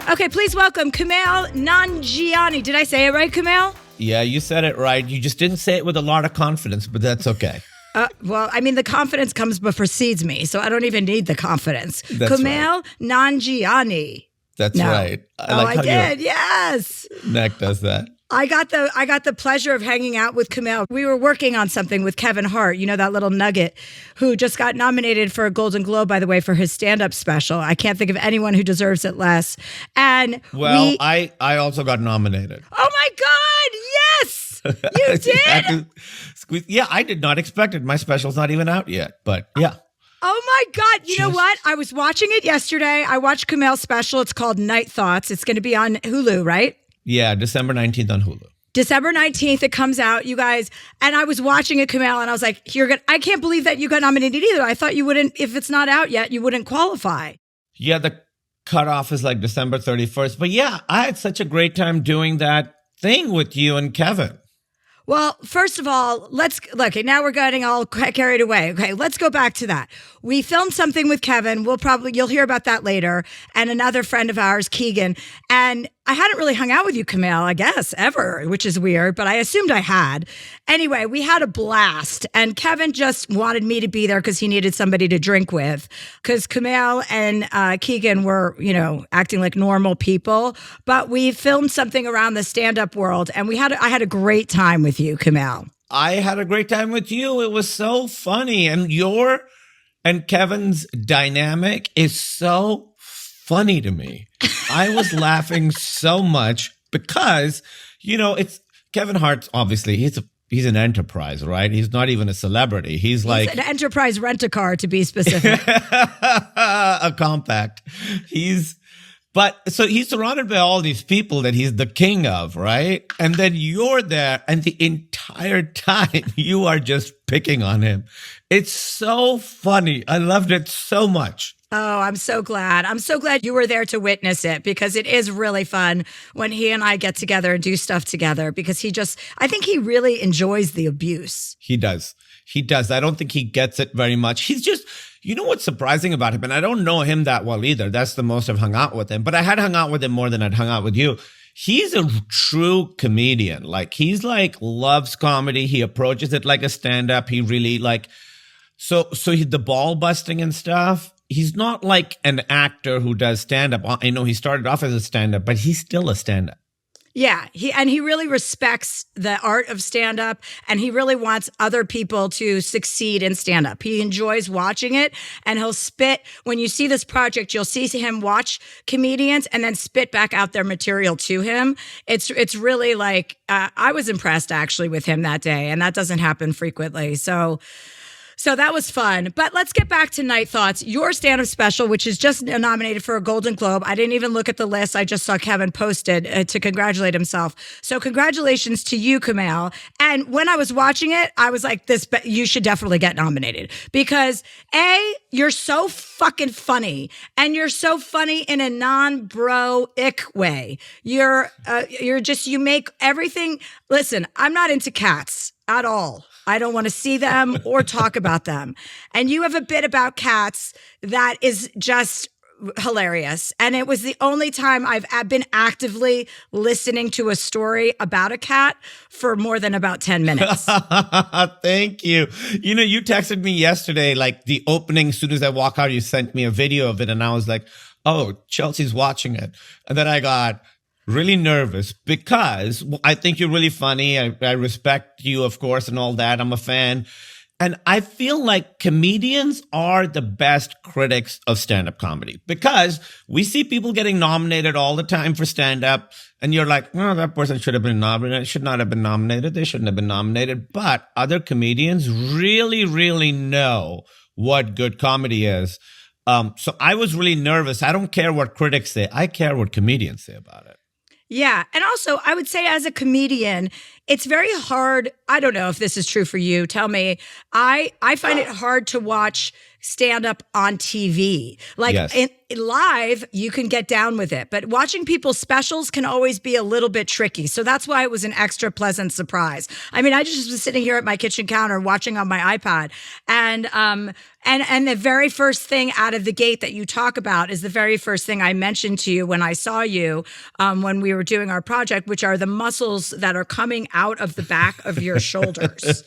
Okay, please welcome Kumail Nanjiani. Did I say it right, Kumail? Yeah, you said it right. You just didn't say it with a lot of confidence, but that's okay. Well, I mean, the confidence comes but precedes me, so I don't even need the confidence. That's Kumail right. Nanjiani. That's right. I did. Yes. Neck does that. I got the pleasure of hanging out with Kumail. We were working on something with Kevin Hart, you know, that little nugget who just got nominated for a Golden Globe, by the way, for his stand-up special. I can't think of anyone who deserves it less. And I also got nominated. Oh my God, yes! You did? Yeah, I did not expect it. My special's not even out yet, but yeah. Oh my God. You know what? I was watching it yesterday. I watched Kumail's special. It's called Night Thoughts. It's going to be on Hulu, right? Yeah, December 19th on Hulu. December 19th, it comes out, you guys. And I was watching it, Kumail, and I was like, I can't believe that you got nominated either. I thought you wouldn't, if it's not out yet, you wouldn't qualify. Yeah, the cutoff is like December 31st. But yeah, I had such a great time doing that thing with you and Kevin. Well, first of all, now we're getting all carried away. Okay, let's go back to that. We filmed something with Kevin. You'll hear about that later. And another friend of ours, Keegan. And I hadn't really hung out with you, Kumail, I guess, ever, which is weird, but I assumed I had. Anyway, we had a blast. And Kevin just wanted me to be there because he needed somebody to drink with. Because Kumail and Keegan were, acting like normal people. But we filmed something around the stand-up world. And I had a great time with you, Kumail. I had a great time with you. It was so funny. And and Kevin's dynamic is so funny to me. I was laughing so much because, it's Kevin Hart's obviously he's an enterprise, right? He's not even a celebrity. He's like an enterprise rent-a-car, to be specific. A compact. So he's surrounded by all these people that he's the king of, right? And then you're there and the entire time you are just picking on him. It's so funny. I loved it so much. Oh, I'm so glad. I'm so glad you were there to witness it because it is really fun when he and I get together and do stuff together because I think he really enjoys the abuse. He does. I don't think he gets it very much. He's just, what's surprising about him, and I don't know him that well either. That's the most I've hung out with him, but I had hung out with him more than I'd hung out with you. He's a true comedian. He's loves comedy. He approaches it like a stand-up. He really so the ball busting and stuff. He's not like an actor who does stand-up. I know he started off as a stand-up, but he's still a stand-up. Yeah, he really respects the art of stand-up, and he really wants other people to succeed in stand-up. He enjoys watching it, and he'll spit. When you see this project, you'll see him watch comedians and then spit back out their material to him. It's really I was impressed actually with him that day, and that doesn't happen frequently. So that was fun. But let's get back to Night Thoughts, your stand-up special, which is just nominated for a Golden Globe. I didn't even look at the list. I just saw Kevin posted to congratulate himself. So congratulations to you, Kumail. And when I was watching it, I was like, you should definitely get nominated. Because A, you're so fucking funny. And you're so funny in a non-bro-ick way. You make everything. Listen, I'm not into cats at all. I don't want to see them or talk about them. And you have a bit about cats that is just hilarious. And it was the only time I've been actively listening to a story about a cat for more than about 10 minutes. Thank you. You texted me yesterday, the opening, as soon as I walk out, you sent me a video of it. And I was like, oh, Chelsea's watching it. And then I got really nervous because I think you're really funny. I respect you, of course, and all that. I'm a fan. And I feel like comedians are the best critics of stand-up comedy because we see people getting nominated all the time for stand-up. And you're like, oh, that person should have been nominated. Should not have been nominated. They shouldn't have been nominated. But other comedians really, really know what good comedy is. So I was really nervous. I don't care what critics say. I care what comedians say about it. Yeah. And also, I would say as a comedian, It's very hard. I don't know if this is true for you. Tell me. I find it hard to watch stand up on TV. Like Yes. in live, you can get down with it, but watching people's specials can always be a little bit tricky. So that's why it was an extra pleasant surprise. I mean, I just was sitting here at my kitchen counter watching on my iPad, and the very first thing out of the gate that you talk about is the very first thing I mentioned to you when I saw you when we were doing our project, which are the muscles that are coming out of the back of your shoulders.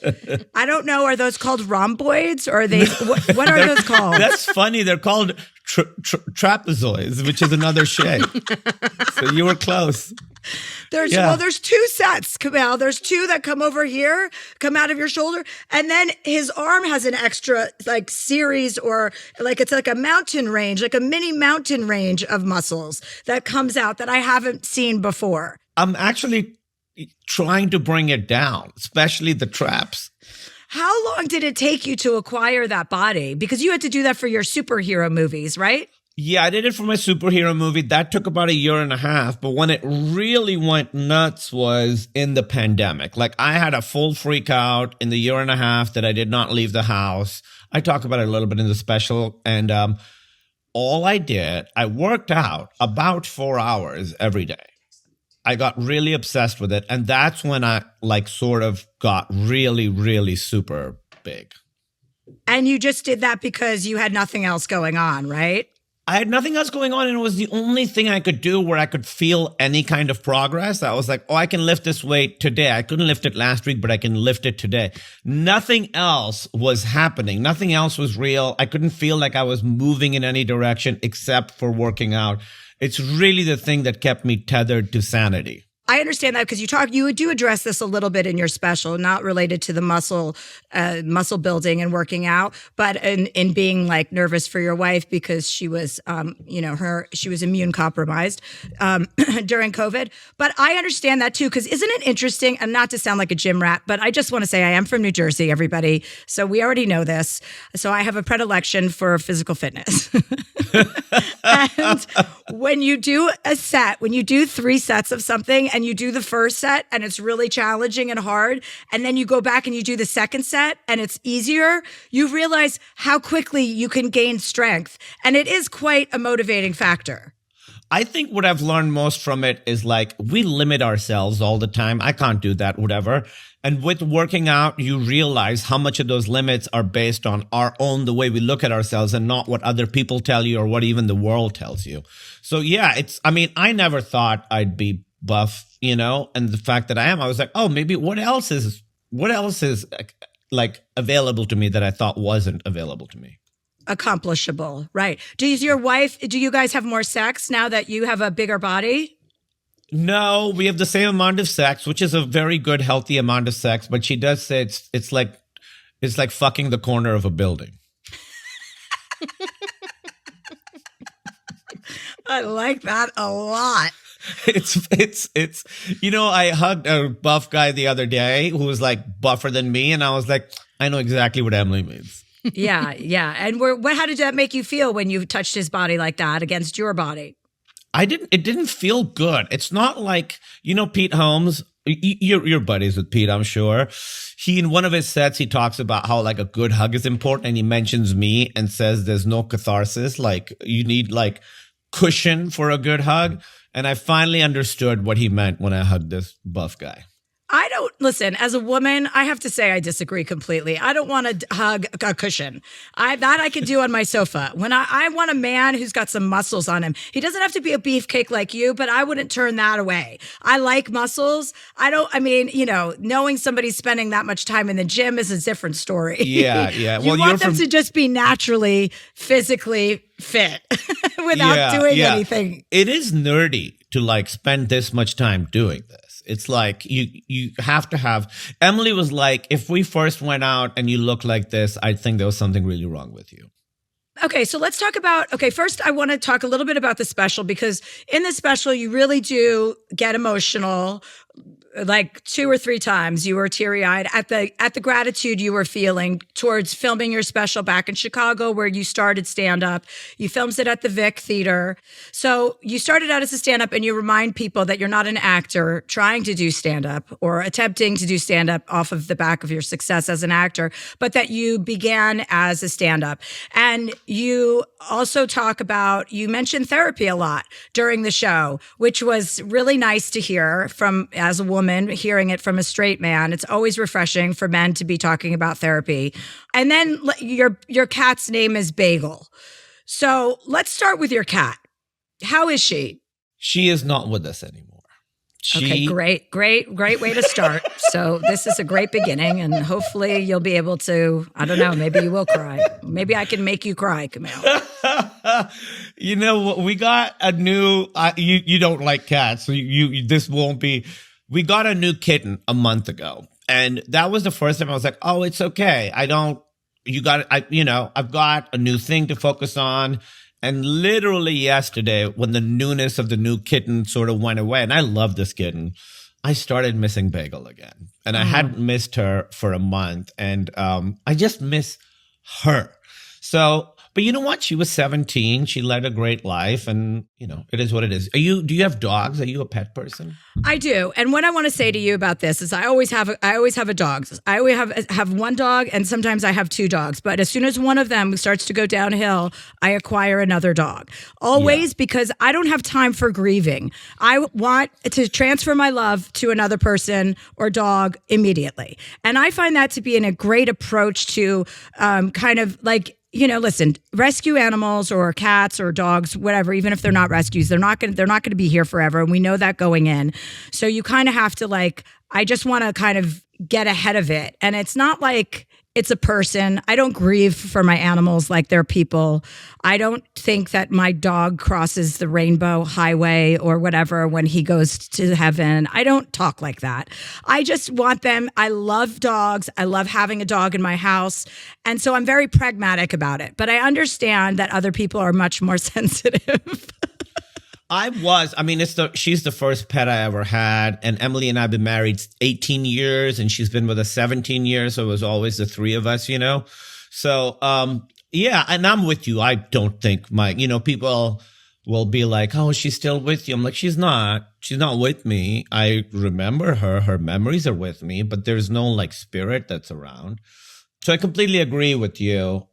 I don't know. Are those called rhomboids or are they? What are those called? That's funny. They're called trapezoids, which is another shape. So you were close. There's two sets, Kumail. There's two that come over here, come out of your shoulder, and then his arm has an extra like series, or like it's like a mountain range, like a mini mountain range of muscles that comes out that I haven't seen before. I'm actually trying to bring it down, especially the traps. How long did it take you to acquire that body? Because you had to do that for your superhero movies, right? Yeah, I did it for my superhero movie. That took about 1.5 years. But when it really went nuts was in the pandemic. Like I had a full freak out in the 1.5 years that I did not leave the house. I talk about it a little bit in the special. And all I did, I worked out about 4 hours every day. I got really obsessed with it. And that's when I like sort of got really, really super big. And you just did that because you had nothing else going on, right? I had nothing else going on, and it was the only thing I could do where I could feel any kind of progress. I was like, oh, I can lift this weight today. I couldn't lift it last week, but I can lift it today. Nothing else was happening. Nothing else was real. I couldn't feel like I was moving in any direction except for working out. It's really the thing that kept me tethered to sanity. I understand that because you do address this a little bit in your special, not related to the muscle building and working out, but in being like nervous for your wife because she was, she was immune compromised during COVID. But I understand that too, because isn't it interesting? And not to sound like a gym rat, but I just want to say I am from New Jersey, everybody. So we already know this. So I have a predilection for physical fitness. And when you do a set, when you do 3 sets of something and you do the first set and it's really challenging and hard, and then you go back and you do the second set and it's easier, you realize how quickly you can gain strength. And it is quite a motivating factor. I think what I've learned most from it is like we limit ourselves all the time. I can't do that, whatever. And with working out, you realize how much of those limits are based on the way we look at ourselves and not what other people tell you or what even the world tells you. So yeah, I never thought I'd be buff, and the fact that I am, I was like, oh, maybe what else is like available to me that I thought wasn't available to me? Accomplishable, right? Do you guys have more sex now that you have a bigger body? No, we have the same amount of sex, which is a very good, healthy amount of sex. But she does say it's like fucking the corner of a building. I like that a lot. It's I hugged a buff guy the other day who was like buffer than me, and I was like, I know exactly what Emily means. Yeah. And how did that make you feel when you touched his body like that against your body? It didn't feel good. It's not like, Pete Holmes, you're buddies with Pete, I'm sure. In one of his sets, he talks about how like a good hug is important, and he mentions me and says there's no catharsis. Like you need like cushion for a good hug. And I finally understood what he meant when I hugged this buff guy. Listen, as a woman, I have to say I disagree completely. I don't want to hug a cushion. I can do on my sofa. When I want a man who's got some muscles on him. He doesn't have to be a beefcake like you, but I wouldn't turn that away. I like muscles. Knowing somebody's spending that much time in the gym is a different story. Yeah. You want them to just be naturally, physically fit without doing anything. It is nerdy to like spend this much time doing this. It's like you have to have. Emily was like, if we first went out and you look like this, I'd think there was something really wrong with you. Okay, so let's talk about, first I want to talk a little bit about the special, because in the special you really do get emotional like 2 or 3 times you were teary-eyed at the gratitude you were feeling towards filming your special back in Chicago where you started stand-up. You filmed it at the Vic Theater. So you started out as a stand-up, and you remind people that you're not an actor trying to do stand-up or attempting to do stand-up off of the back of your success as an actor, but that you began as a stand-up. And you also talk about, you mentioned therapy a lot during the show, which was really nice to hear from, as a woman, hearing it from a straight man. It's always refreshing for men to be talking about therapy. And then your cat's name is Bagel. So let's start with your cat. How is she? She is not with us anymore. Okay, great way to start. So this is a great beginning, and hopefully you'll be able to, I don't know, maybe you will cry. Maybe I can make you cry, Kumail. You know what? We got a new, you don't like cats, so this won't be, we got a new kitten a month ago. And that was the first time I was like, oh, it's okay. I've got a new thing to focus on. And literally yesterday, when the newness of the new kitten sort of went away, and I love this kitten, I started missing Bagel again. And I hadn't missed her for a month. And I just miss her. So, but you know what? She was 17. She led a great life. And, it is what it is. Do you have dogs? Are you a pet person? I do. And what I want to say to you about this is I always have a dog. I always have one dog, and sometimes I have 2 dogs. But as soon as one of them starts to go downhill, I acquire another dog. Always, because I don't have time for grieving. I want to transfer my love to another person or dog immediately. And I find that to be a great approach to kind of like, listen, rescue animals or cats or dogs, whatever, even if they're not rescues, they're not going to be here forever. And we know that going in. So you kind of have to I just want to kind of get ahead of it. And it's not like it's a person. I don't grieve for my animals like they're people. I don't think that my dog crosses the rainbow highway or whatever when he goes to heaven. I don't talk like that. I just want them. I love dogs. I love having a dog in my house. And so I'm very pragmatic about it. But I understand that other people are much more sensitive. She's the first pet I ever had. And Emily and I have been married 18 years, and she's been with us 17 years. So it was always the 3 of us, So, yeah, and I'm with you. I don't think people will be like, oh, she's still with you. I'm like, she's not with me. I remember her. Her memories are with me, but there's no spirit that's around. So I completely agree with you.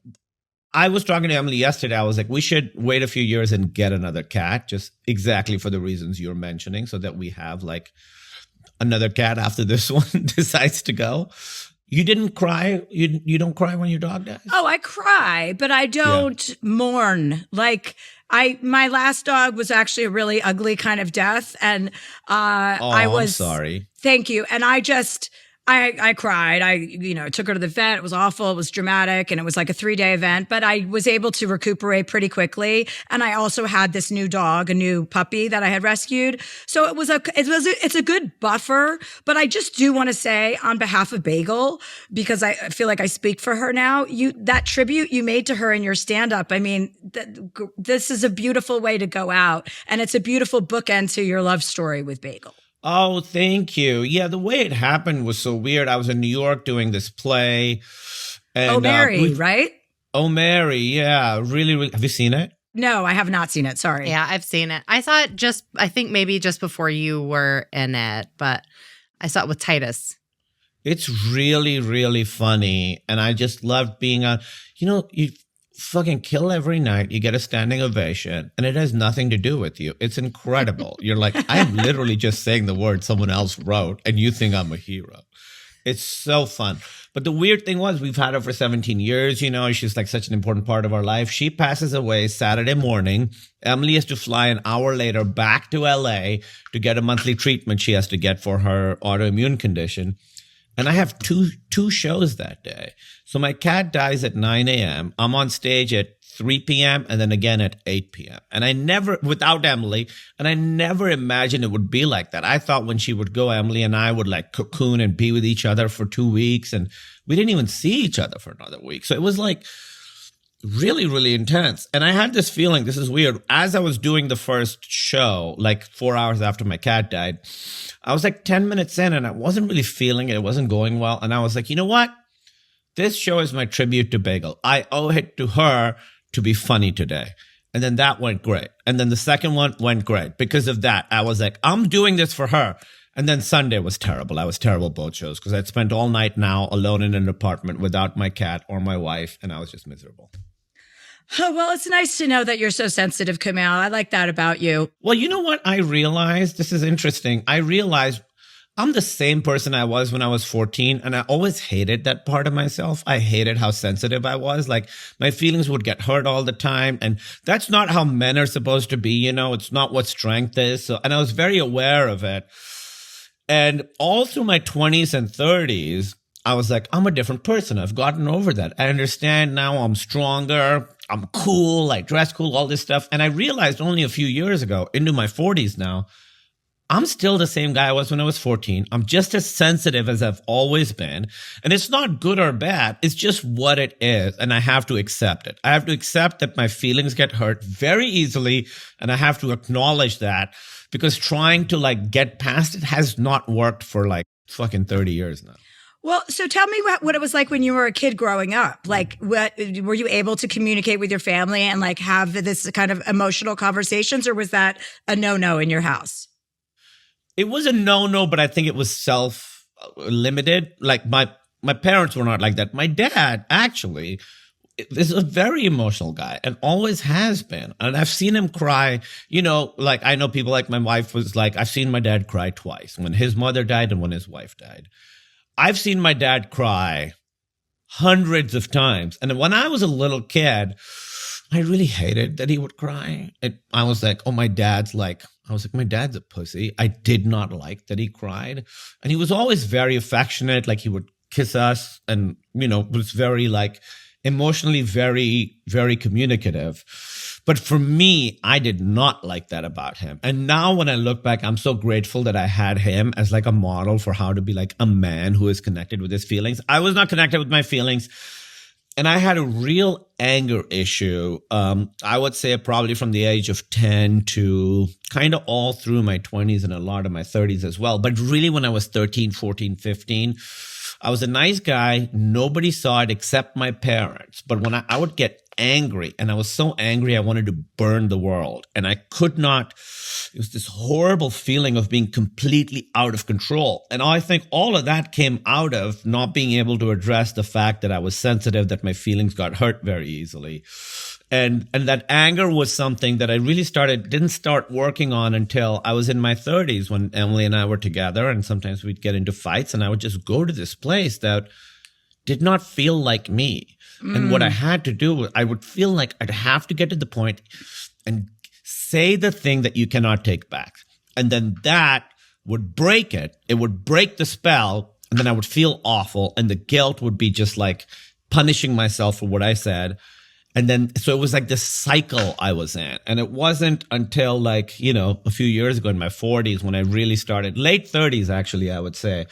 I was talking to Emily yesterday. I was like, we should wait a few years and get another cat, just exactly for the reasons you're mentioning, so that we have another cat after this one decides to go. You didn't cry? You don't cry when your dog dies? Oh, I cry, but I don't mourn. My last dog was actually a really ugly kind of death. And I'm sorry. Thank you. And I cried. I took her to the vet. It was awful. It was dramatic. And it was like a 3-day event, but I was able to recuperate pretty quickly. And I also had this new dog, a new puppy that I had rescued. So it's a good buffer, but I just do want to say on behalf of Bagel, because I feel like I speak for her now, that tribute you made to her in your stand-up, this is a beautiful way to go out. And it's a beautiful bookend to your love story with Bagel. Oh, thank you. Yeah, the way it happened was so weird. I was in New York doing this play. And, Mary, right? Oh, Mary, yeah. Really, really. Have you seen it? No, I have not seen it. Sorry. Yeah, I've seen it. I saw it I think maybe just before you were in it, but I saw it with Titus. It's really, really funny. And I just loved being on, you fucking kill every night. You get a standing ovation, and it has nothing to do with you. It's incredible. You're like, I'm literally just saying the word someone else wrote, and you think I'm a hero. It's so fun. But the weird thing was, we've had her for 17 years. She's such an important part of our life. She passes away Saturday morning. Emily has to fly an hour later back to LA to get a monthly treatment she has to get for her autoimmune condition. And I have two shows that day. So my cat dies at 9 a.m. I'm on stage at 3 p.m. and then again at 8 p.m. And without Emily, and I never imagined it would be like that. I thought when she would go, Emily and I would cocoon and be with each other for 2 weeks. And we didn't even see each other for another week. So it was really, really intense. And I had this feeling, this is weird. As I was doing the first show, like 4 hours after my cat died, I was like 10 minutes in and I wasn't really feeling it. It wasn't going well. And I was like, you know what? This show is my tribute to Bagel. I owe it to her to be funny today. And then that went great. And then the second one went great. Because of that, I was like, I'm doing this for her. And then Sunday was terrible. I was terrible both shows because I'd spent all night now alone in an apartment without my cat or my wife. And I was just miserable. Oh, well, it's nice to know that you're so sensitive, Kumail. I like that about you. Well, you know what I realized? This is interesting. I realized I'm the same person I was when I was 14, and I always hated that part of myself. I hated how sensitive I was. Like, my feelings would get hurt all the time, and that's not how men are supposed to be, you know? It's not what strength is. So, and I was very aware of it. And all through my 20s and 30s, I was like, I'm a different person. I've gotten over that. I understand now. I'm stronger. I'm cool. I dress cool, all this stuff. And I realized only a few years ago, into my 40s now, I'm still the same guy I was when I was 14. I'm just as sensitive as I've always been. And it's not good or bad. It's just what it is. And I have to accept it. I have to accept that my feelings get hurt very easily. And I have to acknowledge that, because trying to like get past it has not worked for like fucking 30 years now. Well, so tell me what it was like when you were a kid growing up. Like, what were you able to communicate with your family and like have this kind of emotional conversations, or was that a no-no in your house? It was a no-no, but I think it was self-limited. Like my parents were not like that. My dad actually is a very emotional guy and always has been. And I've seen him cry, you know, like I know people like my wife was like, I've seen my dad cry twice, when his mother died and when his wife died. I've seen my dad cry hundreds of times. And when I was a little kid, I really hated that he would cry. I was like, oh, my dad's a pussy. I did not like that he cried. And he was always very affectionate. Like he would kiss us and, you know, was very like emotionally very, very communicative. But for me, I did not like that about him. And now when I look back, I'm so grateful that I had him as like a model for how to be like a man who is connected with his feelings. I was not connected with my feelings. And I had a real anger issue. I would say probably from the age of 10 to kind of all through my 20s and a lot of my 30s as well. But really when I was 13, 14, 15, I was a nice guy. Nobody saw it except my parents. But when I would get angry, and I was so angry I wanted to burn the world, and I could not. It was this horrible feeling of being completely out of control. And I think all of that came out of not being able to address the fact that I was sensitive, that my feelings got hurt very easily. And that anger was something that I really didn't start working on until I was in my 30s, when Emily and I were together, and sometimes we'd get into fights and I would just go to this place that did not feel like me. And what I had to do was I would feel like I'd have to get to the point and say the thing that you cannot take back. And then that would break it. It would break the spell. And then I would feel awful. And the guilt would be just like punishing myself for what I said. And then, so it was like this cycle I was in. And it wasn't until like, you know, a few years ago in my 40s when I really started, late 30s, actually, I would say,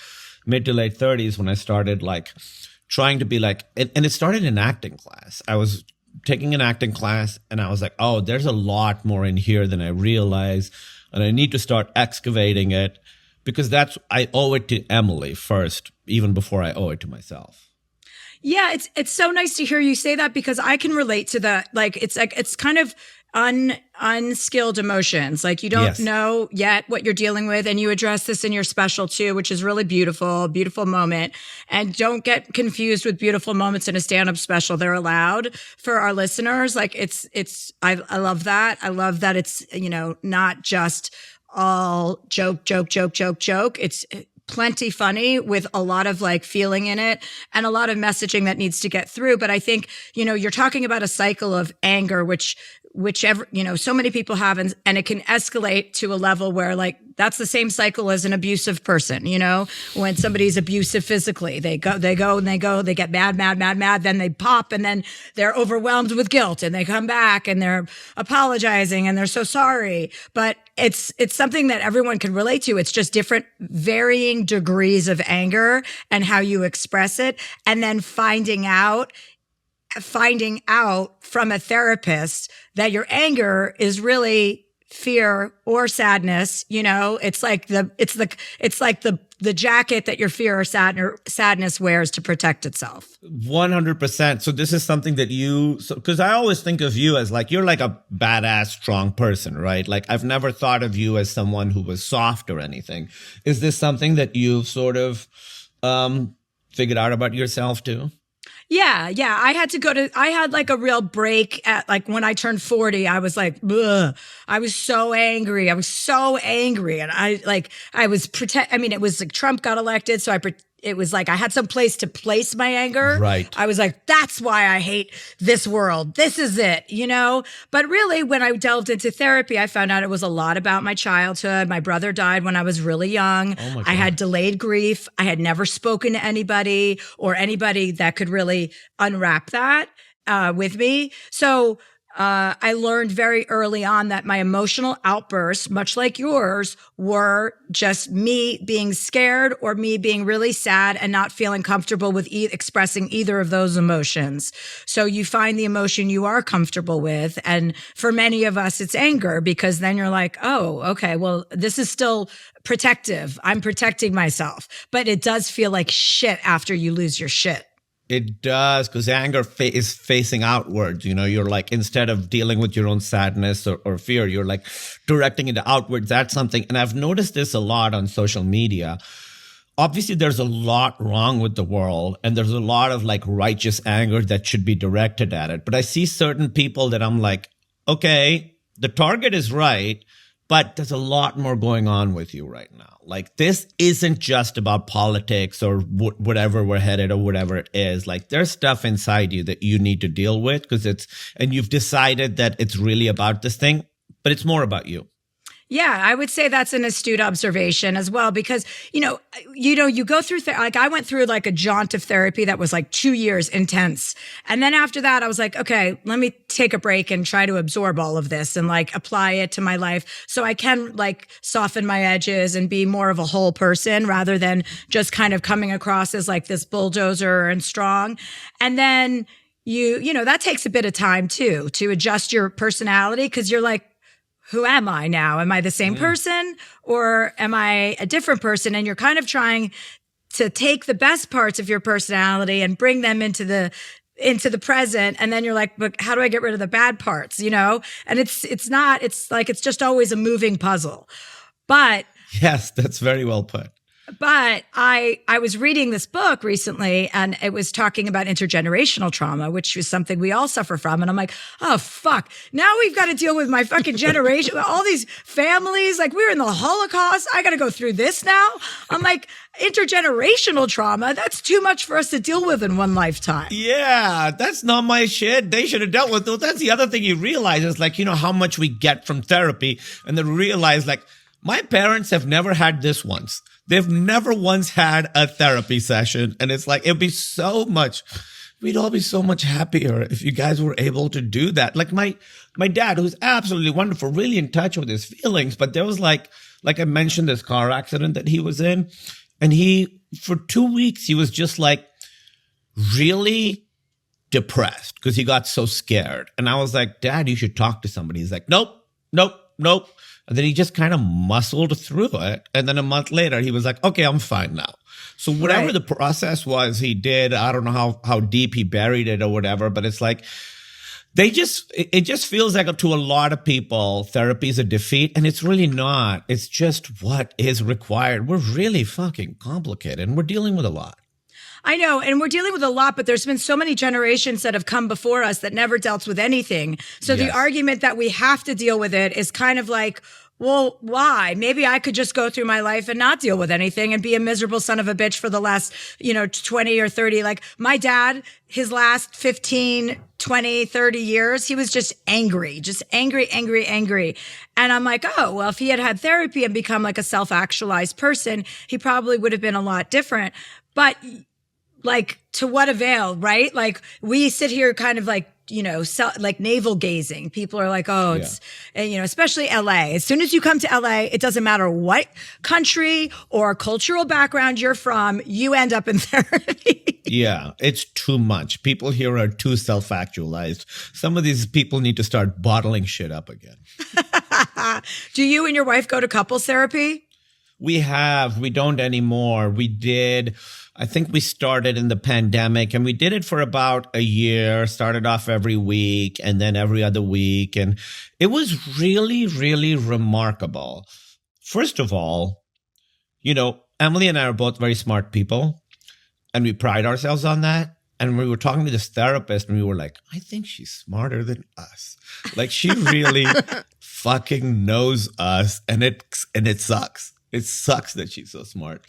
mid to late 30s, when I started like trying to be like, and it started in acting class. I was taking an acting class and I was like, oh, there's a lot more in here than I realized. And I need to start excavating it, because I owe it to Emily first, even before I owe it to myself. Yeah, it's so nice to hear you say that, because I can relate to that. Like it's kind of unskilled emotions. Like you don't know yet what you're dealing with, and you address this in your special too, which is really beautiful moment. And don't get confused with beautiful moments in a stand-up special. They're allowed for our listeners. Like I love that. I love that it's, you know, not just all joke. It's plenty funny with a lot of like feeling in it and a lot of messaging that needs to get through. But I think, you know, you're talking about a cycle of anger, whichever, you know, so many people have, and it can escalate to a level where like, that's the same cycle as an abusive person. You know, when somebody's abusive physically, they get mad, then they pop, and then they're overwhelmed with guilt, and they come back and they're apologizing and they're so sorry. But it's something that everyone can relate to. It's just different, varying degrees of anger and how you express it, and then finding out finding out from a therapist that your anger is really fear or sadness. It's like the jacket that your fear or sadness wears to protect itself. 100%. So this is something that because I always think of you as like, you're like a badass, strong person, right? Like I've never thought of you as someone who was soft or anything. Is this something that you've sort of figured out about yourself too? Yeah. I had like a real break at like when I turned 40, I was like, ugh. I was so angry. And it was like Trump got elected. So it was like I had some place to place my anger. Right. I was like, that's why I hate this world. This is it, But really, when I delved into therapy, I found out it was a lot about my childhood. My brother died when I was really young. Oh my God. I had delayed grief. I had never spoken to anybody or anybody that could really unwrap that with me. So I learned very early on that my emotional outbursts, much like yours, were just me being scared or me being really sad and not feeling comfortable with expressing either of those emotions. So you find the emotion you are comfortable with. And for many of us, it's anger, because then you're like, oh, okay, well, this is still protective. I'm protecting myself. But it does feel like shit after you lose your shit. It does, because anger is facing outwards. You're like, instead of dealing with your own sadness or fear, you're like directing it outwards. That's something. And I've noticed this a lot on social media. Obviously, there's a lot wrong with the world, and there's a lot of like righteous anger that should be directed at it. But I see certain people that I'm like, okay, the target is right, but there's a lot more going on with you right now. Like, this isn't just about politics or whatever we're headed or whatever it is. Like, there's stuff inside you that you need to deal with and you've decided that it's really about this thing, but it's more about you. Yeah, I would say that's an astute observation as well, because, you go through, like I went through like a jaunt of therapy that was like 2 years intense. And then after that, I was like, okay, let me take a break and try to absorb all of this and like apply it to my life so I can like soften my edges and be more of a whole person rather than just kind of coming across as like this bulldozer and strong. And then that takes a bit of time too, to adjust your personality, because you're like, who am I now? Am I the same person or am I a different person? And you're kind of trying to take the best parts of your personality and bring them into the present. And then you're like, but how do I get rid of the bad parts? And it's just always a moving puzzle. But yes, that's very well put. But I was reading this book recently, and it was talking about intergenerational trauma, which is something we all suffer from. And I'm like, oh, fuck. Now we've got to deal with my fucking generation, all these families. Like, we were in the Holocaust. I got to go through this now. I'm like, intergenerational trauma, that's too much for us to deal with in one lifetime. Yeah, that's not my shit. They should have dealt with it. That's the other thing you realize is like, how much we get from therapy, and then realize like, my parents have never had this once. They've never once had a therapy session. And it's like, we'd all be so much happier if you guys were able to do that. Like my dad, who's absolutely wonderful, really in touch with his feelings. But there was like I mentioned, this car accident that he was in. And for 2 weeks, he was just like really depressed because he got so scared. And I was like, Dad, you should talk to somebody. He's like, nope. And then he just kind of muscled through it. And then a month later, he was like, okay, I'm fine now. So whatever the process was he did, I don't know how deep he buried it or whatever, but it's like, it just feels like to a lot of people, therapy is a defeat. And it's really not. It's just what is required. We're really fucking complicated and we're dealing with a lot. I know, and we're dealing with a lot, but there's been so many generations that have come before us that never dealt with anything. So the argument that we have to deal with it is kind of like, well, why? Maybe I could just go through my life and not deal with anything and be a miserable son of a bitch for the last, 20 or 30. Like my dad, his last 15, 20, 30 years, he was just angry. And I'm like, oh, well, if he had had therapy and become like a self-actualized person, he probably would have been a lot different. But like, to what avail, right? Like, we sit here kind of like like navel gazing. People are like, oh, it's, especially LA. As soon as you come to LA, it doesn't matter what country or cultural background you're from, you end up in therapy. Yeah, it's too much. People here are too self-actualized. Some of these people need to start bottling shit up again. Do you and your wife go to couples therapy? We don't anymore. We did. I think we started in the pandemic and we did it for about a year, started off every week and then every other week. And it was really, really remarkable. First of all, Emily and I are both very smart people and we pride ourselves on that. And we were talking to this therapist and we were like, I think she's smarter than us. Like she really fucking knows us and it sucks. It sucks that she's so smart.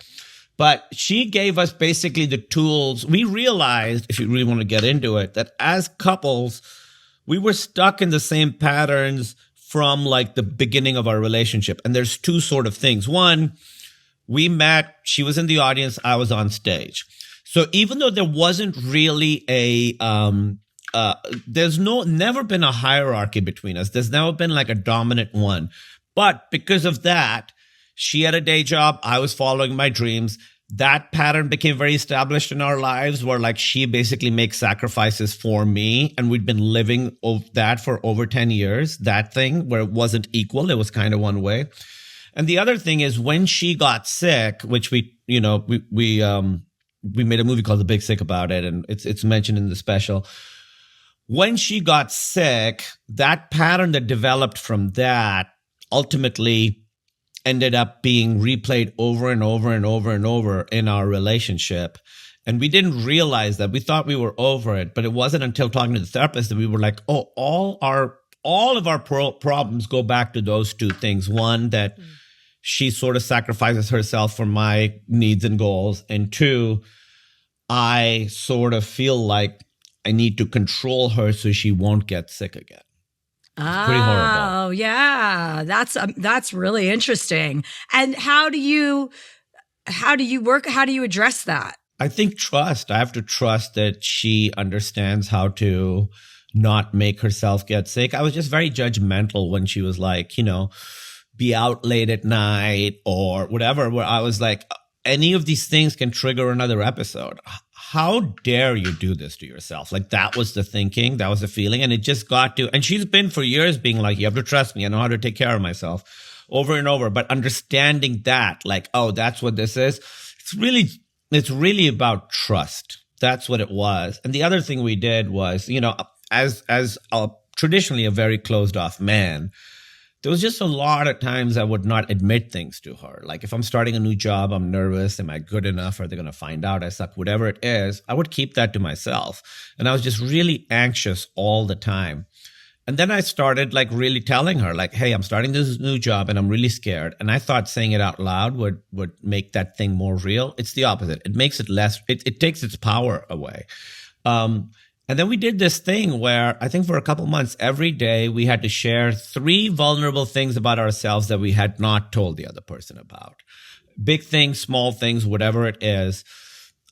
But she gave us basically the tools. We realized, if you really want to get into it, that as couples, we were stuck in the same patterns from like the beginning of our relationship. And there's two sort of things. One, we met, she was in the audience, I was on stage. So even though there wasn't really there's never been a hierarchy between us. There's never been like a dominant one. But because of that, she had a day job. I was following my dreams. That pattern became very established in our lives where like she basically makes sacrifices for me. And we'd been living that for over 10 years, that thing where it wasn't equal. It was kind of one way. And the other thing is when she got sick, which we made a movie called The Big Sick about it. And it's mentioned in the special. When she got sick, that pattern that developed from that ultimately ended up being replayed over and over and over and over in our relationship. And we didn't realize that. We thought we were over it, but it wasn't until talking to the therapist that we were like, oh, all of our problems go back to those two things. One, that she sort of sacrifices herself for my needs and goals. And two, I sort of feel like I need to control her so she won't get sick again. Pretty horrible. Oh, yeah. That's really interesting. And how do you address that? I think trust. I have to trust that she understands how to not make herself get sick. I was just very judgmental when she was like, be out late at night or whatever, where I was like, any of these things can trigger another episode. How dare you do this to yourself? Like that was the thinking, that was the feeling. And it just got to, and she's been for years being like, you have to trust me. I know how to take care of myself over and over. But understanding that, like, oh, that's what this is. It's really about trust. That's what it was. And the other thing we did was, as traditionally a very closed off man, there was just a lot of times I would not admit things to her. Like if I'm starting a new job, I'm nervous. Am I good enough? Are they going to find out I suck? Whatever it is, I would keep that to myself. And I was just really anxious all the time. And then I started like really telling her like, hey, I'm starting this new job and I'm really scared. And I thought saying it out loud would make that thing more real. It's the opposite. It makes it less, it takes its power away. And then we did this thing where I think for a couple months, every day we had to share 3 vulnerable things about ourselves that we had not told the other person about. Big things, small things, whatever it is.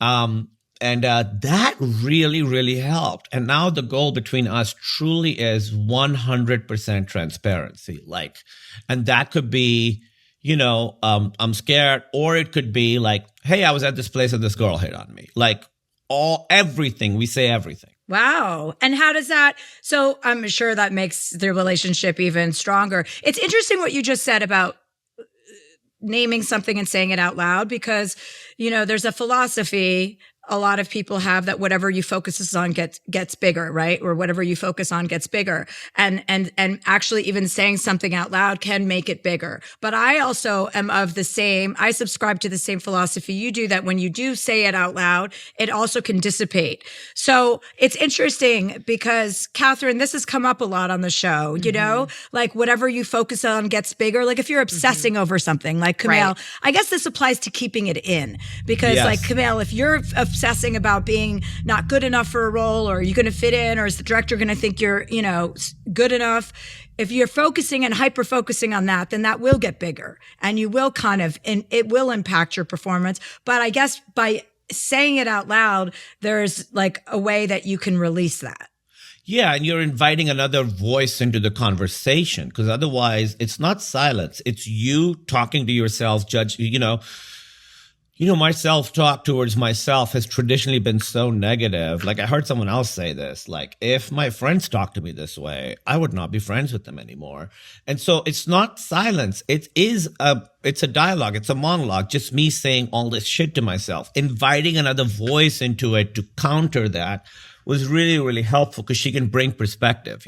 And that really, really helped. And now the goal between us truly is 100% transparency. Like, and that could be, I'm scared, or it could be like, hey, I was at this place and this girl hit on me. Like everything, we say everything. Wow. And how does that, so I'm sure that makes the relationship even stronger. It's interesting what you just said about naming something and saying it out loud, because, there's a philosophy a lot of people have that whatever you focus on gets bigger, right? Or whatever you focus on gets bigger. And actually even saying something out loud can make it bigger. But I also am I subscribe to the same philosophy you do, that when you do say it out loud, it also can dissipate. So it's interesting because, Catherine, this has come up a lot on the show, like whatever you focus on gets bigger. Like if you're obsessing over something like Kumail, right. I guess this applies to keeping it in, because like Kumail, if you're obsessing about being not good enough for a role, or are you going to fit in, or is the director going to think you're, good enough? If you're focusing and hyper focusing on that, then that will get bigger and you will it will impact your performance. But I guess by saying it out loud, there's like a way that you can release that. Yeah, and you're inviting another voice into the conversation because otherwise it's not silence. It's you talking to yourself, my self-talk towards myself has traditionally been so negative. Like I heard someone else say this, like if my friends talk to me this way, I would not be friends with them anymore. And so it's not silence. It's a dialogue. It's a monologue. Just me saying all this shit to myself, inviting another voice into it to counter that was really, really helpful because she can bring perspective,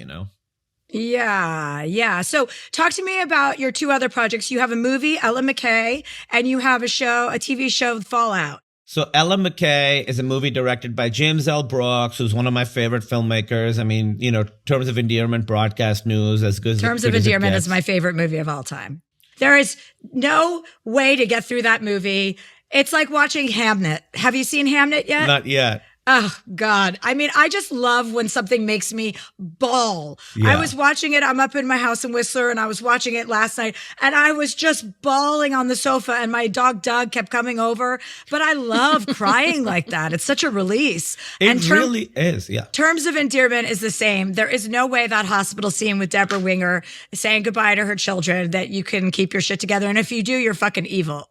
Yeah. So talk to me about your two other projects. You have a movie, Ella McKay, and you have a TV show, Fallout. So Ella McKay is a movie directed by James L. Brooks, who's one of my favorite filmmakers. I mean, Terms of Endearment, Broadcast News, as good as Terms of Endearment is my favorite movie of all time. There is no way to get through that movie. It's like watching Hamnet. Have you seen Hamnet yet? Not yet. Oh, God. I mean, I just love when something makes me bawl. Yeah. I was watching it. I'm up in my house in Whistler, and I was watching it last night, and I was just bawling on the sofa, and my dog Doug kept coming over. But I love crying like that. It's such a release. It really is, yeah. Terms of Endearment is the same. There is no way that hospital scene with Deborah Winger saying goodbye to her children that you can keep your shit together. And if you do, you're fucking evil.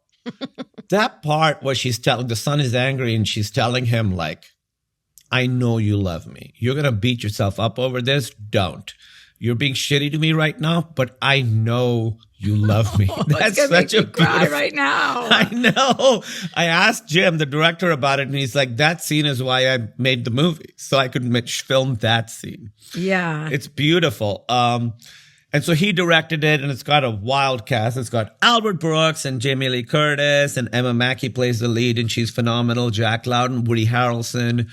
That part where the son is angry and she's telling him like, I know you love me. You're going to beat yourself up over this. Don't. You're being shitty to me right now, but I know you love me. That's such a cry right now. I know. I asked Jim, the director, about it, and he's like, that scene is why I made the movie. So I could film that scene. Yeah. It's beautiful. And so he directed it, and it's got a wild cast. It's got Albert Brooks and Jamie Lee Curtis, and Emma Mackey plays the lead, and she's phenomenal. Jack Loudon, Woody Harrelson.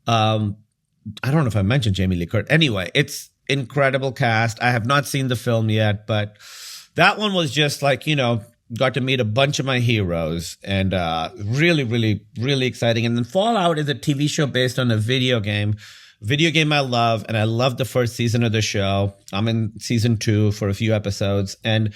I don't know if I mentioned Jamie Lee Curtis. Anyway, it's incredible cast. I have not seen the film yet, but that one was just like, got to meet a bunch of my heroes and really, really, really exciting. And then Fallout is a TV show based on a video game I love, and I love the first season of the show. I'm in season 2 for a few episodes, and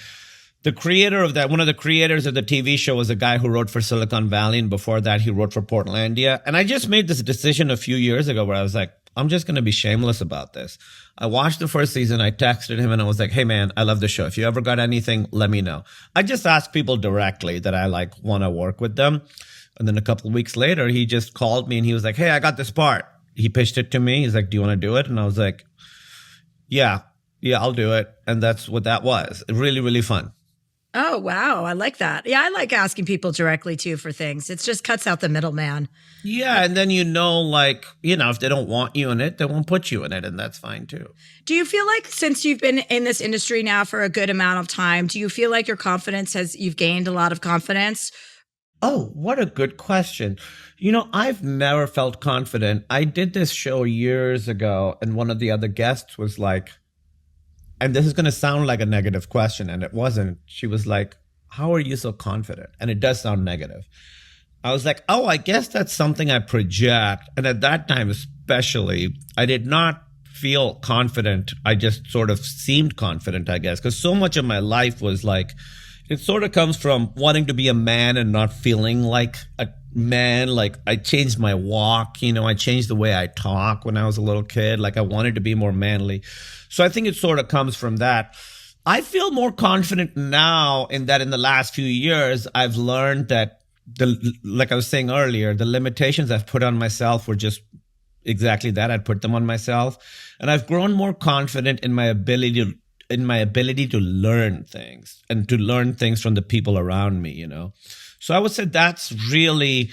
the creator of that, one of the creators of the TV show was a guy who wrote for Silicon Valley, and before that he wrote for Portlandia. And I just made this decision a few years ago where I was like, I'm just going to be shameless about this. I watched the first season, I texted him and I was like, hey man, I love the show. If you ever got anything, let me know. I just asked people directly that I want to work with them. And then a couple of weeks later, he just called me and he was like, hey, I got this part. He pitched it to me. He's like, do you want to do it? And I was like, yeah, I'll do it. And that's what that was. Really, really fun. Oh, wow. I like that. Yeah, I like asking people directly, too, for things. It just cuts out the middleman. Yeah, and then if they don't want you in it, they won't put you in it, and that's fine, too. Do you feel like since you've been in this industry now for a good amount of time, do you feel like you've gained a lot of confidence? Oh, what a good question. I've never felt confident. I did this show years ago, and one of the other guests was like, and this is going to sound like a negative question, and it wasn't. She was like, how are you so confident? And it does sound negative. I was like, oh, I guess that's something I project. And at that time, especially, I did not feel confident. I just sort of seemed confident, I guess, because so much of my life was like, it sort of comes from wanting to be a man and not feeling like a man. Like I changed my walk, I changed the way I talk when I was a little kid. Like I wanted to be more manly. So I think it sort of comes from that. I feel more confident now in the last few years, I've learned that like I was saying earlier, the limitations I've put on myself were just exactly that. I'd put them on myself. And I've grown more confident in my ability to learn things and to learn things from the people around me, So I would say that's really,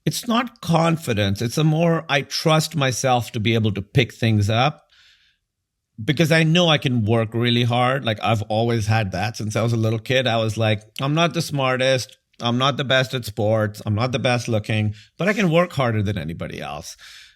it's not confidence. It's I trust myself to be able to pick things up because I know I can work really hard. Like I've always had that since I was a little kid. I was like, I'm not the smartest. I'm not the best at sports. I'm not the best looking, but I can work harder than anybody else.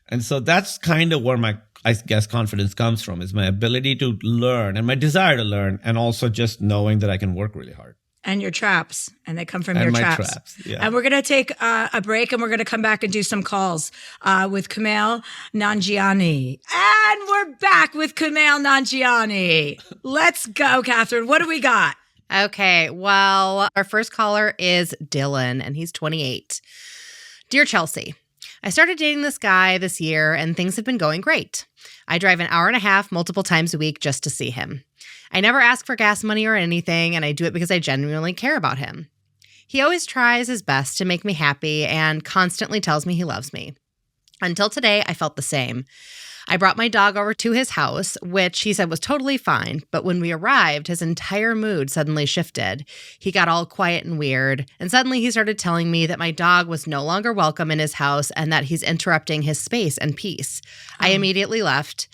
And so that's kind of where I guess confidence comes from, is my ability to learn and my desire to learn, and also just knowing that I can work really hard. And your traps, and they come from your traps. Yeah. And we're going to take a break, and we're going to come back and do some calls with Kumail Nanjiani. And we're back with Kumail Nanjiani. Let's go, Catherine. What do we got? Okay, well, our first caller is Dylan, and he's 28. Dear Chelsea, I started dating this guy this year, and things have been going great. I drive an hour and a half multiple times a week just to see him. I never ask for gas money or anything, and I do it because I genuinely care about him. He always tries his best to make me happy and constantly tells me he loves me. Until today, I felt the same. I brought my dog over to his house, which he said was totally fine, but when we arrived, his entire mood suddenly shifted. He got all quiet and weird, and suddenly he started telling me that my dog was no longer welcome in his house and that he's interrupting his space and peace. I immediately left.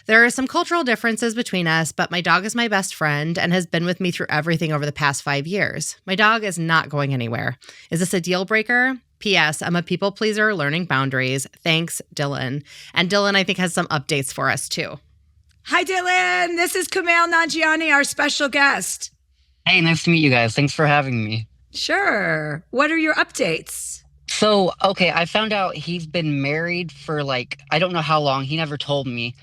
There are some cultural differences between us, but my dog is my best friend and has been with me through everything over the past 5 years. My dog is not going anywhere. Is this a deal breaker? P.S. I'm a people pleaser learning boundaries. Thanks, Dylan. And Dylan, I think, has some updates for us, too. Hi, Dylan. This is Kumail Nanjiani, our special guest. Hey, nice to meet you guys. Thanks for having me. Sure. What are your updates? So, okay, I found out he's been married for I don't know how long. He never told me.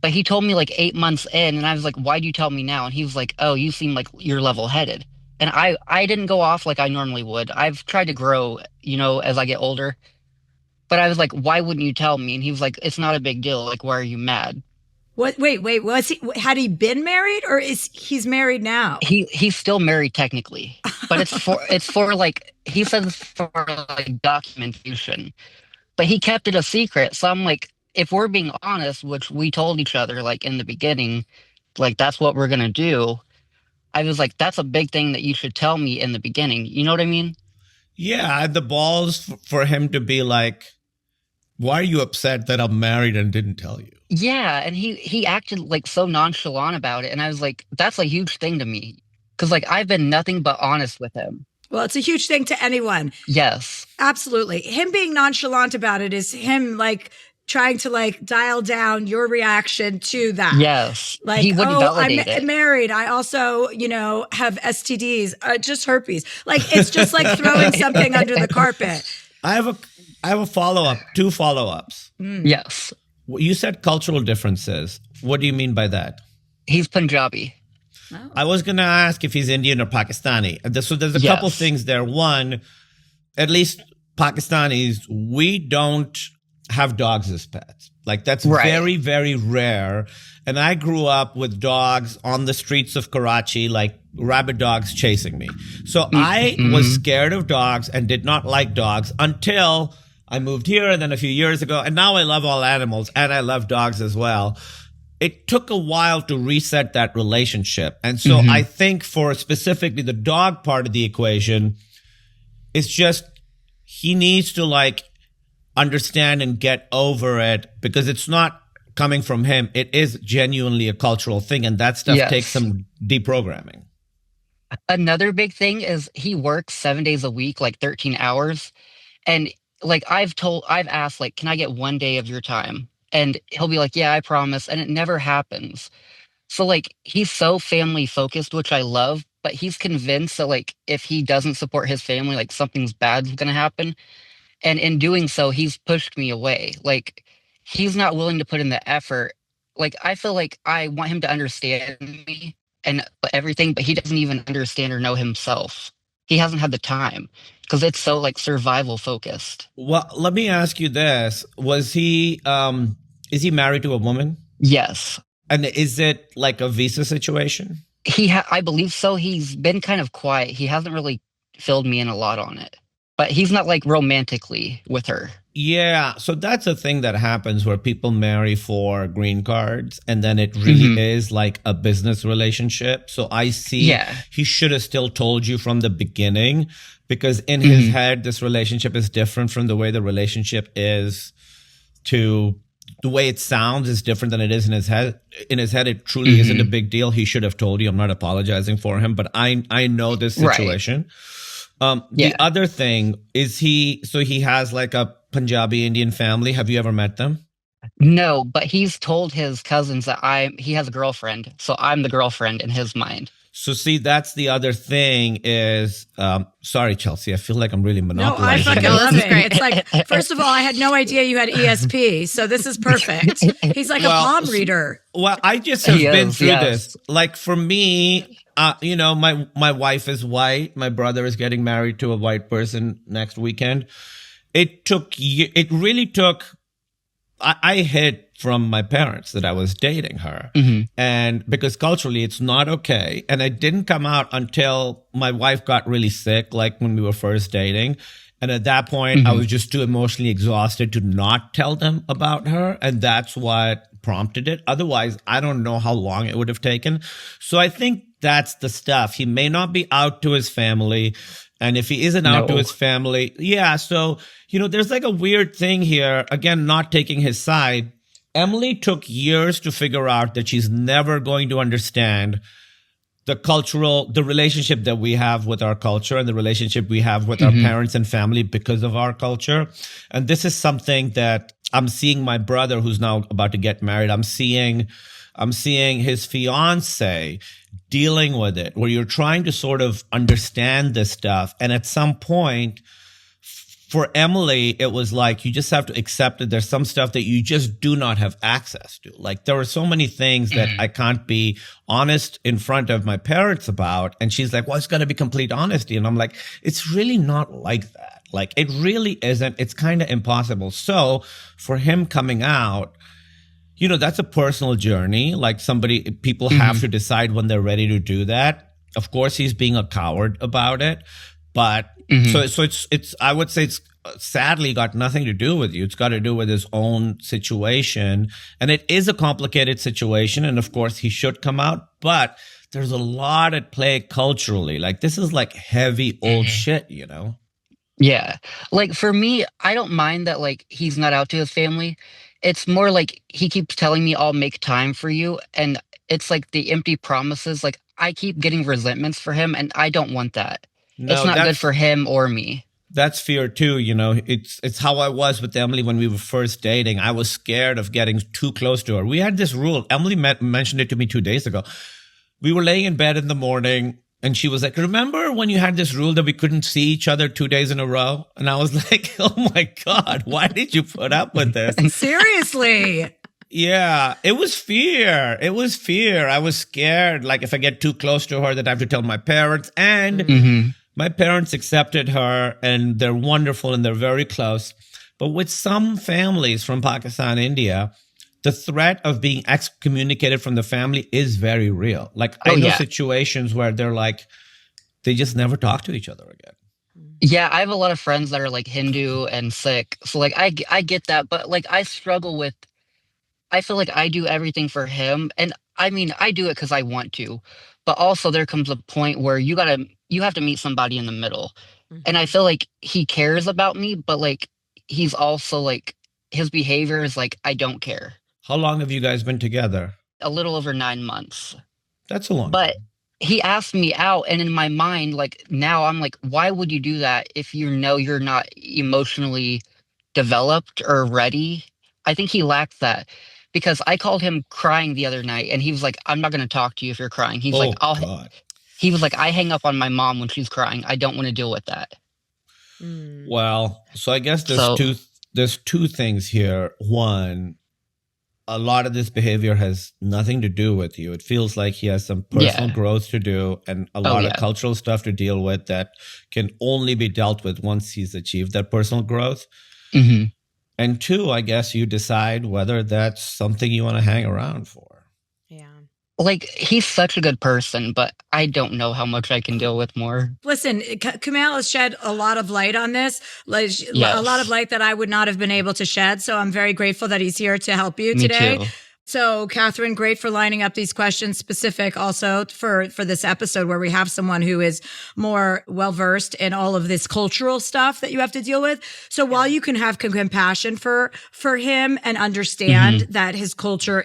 But he told me 8 months in, and I was like, why do you tell me now? And he was like, oh, you seem like you're level-headed. And I didn't go off like I normally would. I've tried to grow, as I get older. But I was like, why wouldn't you tell me? And he was like, it's not a big deal. Why are you mad? What? Wait. Had he been married, or he's married now? He's still married technically, but it's for he says it's for documentation. But he kept it a secret. So I'm like, if we're being honest, which we told each other in the beginning, that's what we're gonna do. I was like, that's a big thing that you should tell me in the beginning. You know what I mean? Yeah, I had the balls for him to be like, why are you upset that I'm married and didn't tell you? Yeah, and he acted so nonchalant about it. And I was like, that's a huge thing to me. Because I've been nothing but honest with him. Well, it's a huge thing to anyone. Yes. Absolutely. Him being nonchalant about it is him trying to dial down your reaction to that. Yes. He wouldn't validate it. I'm married. I also, have STDs, just herpes. It's just throwing something under the carpet. I have a follow-up, 2 follow-ups. Yes. You said cultural differences. What do you mean by that? He's Punjabi. Oh. I was going to ask if he's Indian or Pakistani. So there's a couple things there. One, at least Pakistanis, we don't have dogs as pets. That's right. Very, very rare. And I grew up with dogs on the streets of Karachi, rabid dogs chasing me. So I was scared of dogs and did not like dogs until I moved here, and then a few years ago. And now I love all animals and I love dogs as well. It took a while to reset that relationship. And so I think for specifically the dog part of the equation, it's just he needs to understand and get over it, because it's not coming from him. It is genuinely a cultural thing, and that stuff takes some deprogramming. Another big thing is he works 7 days a week, 13 hours. And I've asked, can I get 1 day of your time? And he'll be like, yeah, I promise. And it never happens. So he's so family focused, which I love, but he's convinced that if he doesn't support his family, something's bad's going to happen. And in doing so, he's pushed me away. He's not willing to put in the effort. I feel I want him to understand me and everything, but he doesn't even understand or know himself. He hasn't had the time because it's so survival focused. Well, let me ask you this. Is he married to a woman? Yes. And is it a visa situation? I believe so. He's been kind of quiet. He hasn't really filled me in a lot on it. But he's not romantically with her. Yeah. So that's a thing that happens where people marry for green cards, and then it really is a business relationship. So I see he should have still told you from the beginning, because in his head, this relationship is different from the way the relationship is to the way it sounds is different than it is in his head. In his head, it truly isn't a big deal. He should have told you. I'm not apologizing for him, but I know this situation. Right. The other thing is he has a Punjabi Indian family. Have you ever met them? No, but he's told his cousins that he has a girlfriend. So I'm the girlfriend in his mind. So see, that's the other thing is, sorry, Chelsea, I feel like I'm really monopolizing. No, I fucking love it. It's first of all, I had no idea you had ESP. So this is perfect. He's a palm reader. Well, I just have been through this. For me, my wife is white. My brother is getting married to a white person next weekend. It really took. I hid from my parents that I was dating her, and because culturally it's not okay, and it didn't come out until my wife got really sick, like when we were first dating. And at that point, I was just too emotionally exhausted to not tell them about her. And that's what prompted it. Otherwise, I don't know how long it would have taken. So I think that's the stuff. He may not be out to his family. And if he isn't out to his family, yeah. So, there's like a weird thing here. Again, not taking his side. Emily took years to figure out that she's never going to understand the relationship that we have with our culture and the relationship we have with our parents and family because of our culture. And this is something that I'm seeing my brother, who's now about to get married. I'm seeing his fiance dealing with it, where you're trying to sort of understand this stuff. And at some point, for Emily, it was like, you just have to accept that there's some stuff that you just do not have access to. Like, there are so many things that I can't be honest in front of my parents about. And she's like, well, it's got to be complete honesty. And I'm like, it's really not like that. Like, it really isn't. It's kind of impossible. So for him coming out, that's a personal journey. Like, people have to decide when they're ready to do that. Of course, he's being a coward about it. But so it's I would say it's sadly got nothing to do with you. It's got to do with his own situation. And it is a complicated situation. And of course, he should come out. But there's a lot at play culturally. Like, this is like heavy old shit, Yeah. Like, for me, I don't mind that, like, he's not out to his family. It's more like he keeps telling me I'll make time for you. And it's like the empty promises. Like, I keep getting resentments for him, and I don't want that. No, it's not good for him or me. That's fear too. It's how I was with Emily when we were first dating. I was scared of getting too close to her. We had this rule. Emily mentioned it to me 2 days ago. We were laying in bed in the morning, and she was like, remember when you had this rule that we couldn't see each other 2 days in a row? And I was like, oh my God, why did you put up with this? Seriously. Yeah, it was fear. It was fear. I was scared. Like, if I get too close to her, that I have to tell my parents. And my parents accepted her, and they're wonderful, and they're very close. But with some families from Pakistan, India, the threat of being excommunicated from the family is very real. Like, I know situations where they're like, they just never talk to each other again. Yeah, I have a lot of friends that are like Hindu and Sikh. So like, I get that. But like, I feel like I do everything for him. And I mean, I do it because I want to. But also there comes a point where you have to meet somebody in the middle. And I feel like he cares about me, but like, he's also like, his behavior is like, I don't care. How long have you guys been together? A little over 9 months. That's a long But time. he asked me out, and in my mind, like, now I'm like, why would you do that if you know you're not emotionally developed or ready? I think he lacks that, because I called him crying the other night, and he was like, I'm not going to talk to you if you're crying. He's like, God. He was like, I hang up on my mom when she's crying. I don't want to deal with that. Well, so I guess there's two things here. One, a lot of this behavior has nothing to do with you. It feels like he has some personal growth to do and a lot of cultural stuff to deal with that can only be dealt with once he's achieved that personal growth. And two, I guess you decide whether that's something you want to hang around for. Yeah. Like, he's such a good person, but I don't know how much I can deal with more. Listen, Kumail has shed a lot of light on this, a lot of light that I would not have been able to shed. So I'm very grateful that he's here to help you today. Me too. So, Catherine, great for lining up these questions specific also for this episode where we have someone who is more well-versed in all of this cultural stuff that you have to deal with. So while you can have compassion for him and understand that his culture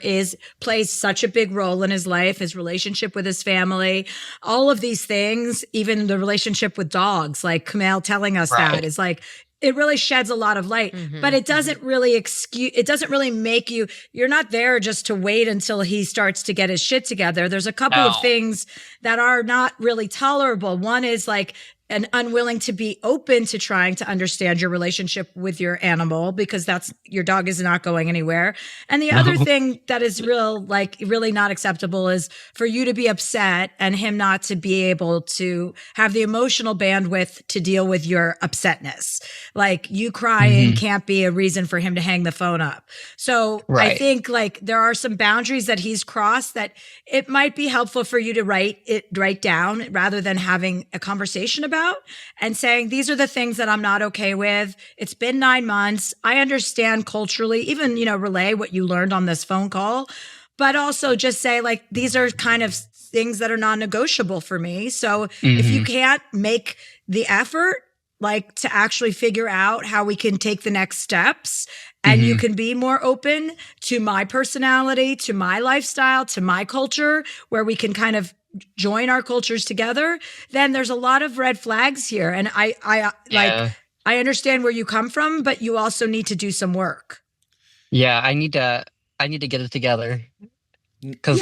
plays such a big role in his life, his relationship with his family, all of these things, even the relationship with dogs, like Kumail telling us that is like, it really sheds a lot of light, but it doesn't really it doesn't really make you're not there just to wait until he starts to get his shit together. There's a couple of things that are not really tolerable. One is like, and unwilling to be open to trying to understand your relationship with your animal because that's your dog is not going anywhere. And the other thing that is really not acceptable is for you to be upset and him not to be able to have the emotional bandwidth to deal with your upsetness. Like you crying can't be a reason for him to hang the phone up. So I think like there are some boundaries that he's crossed that it might be helpful for you to write down rather than having a conversation about and saying, these are the things that I'm not okay with. It's been 9 months. I understand culturally, even, relay what you learned on this phone call, but also just say like, these are kind of things that are non-negotiable for me. So if you can't make the effort, like to actually figure out how we can take the next steps and you can be more open to my personality, to my lifestyle, to my culture, where we can kind of join our cultures together, then there's a lot of red flags here. And I understand where you come from, but you also need to do some work. Yeah, I need to get it together. Because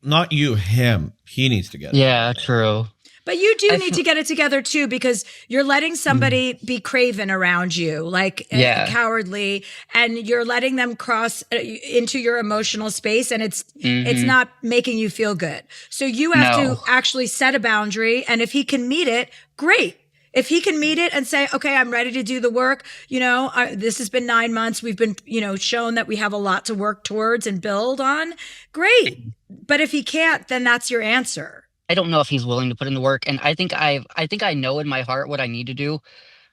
not you, him. He needs to get it. Yeah, true. But you do need to get it together too, because you're letting somebody be craven around you, like cowardly, and you're letting them cross into your emotional space, and it's not making you feel good. So you have to actually set a boundary, and if he can meet it, great. If he can meet it and say, okay, I'm ready to do the work, this has been 9 months. We've been, shown that we have a lot to work towards and build on. Great. But if he can't, then that's your answer. I don't know if he's willing to put in the work, and I think I know in my heart what I need to do,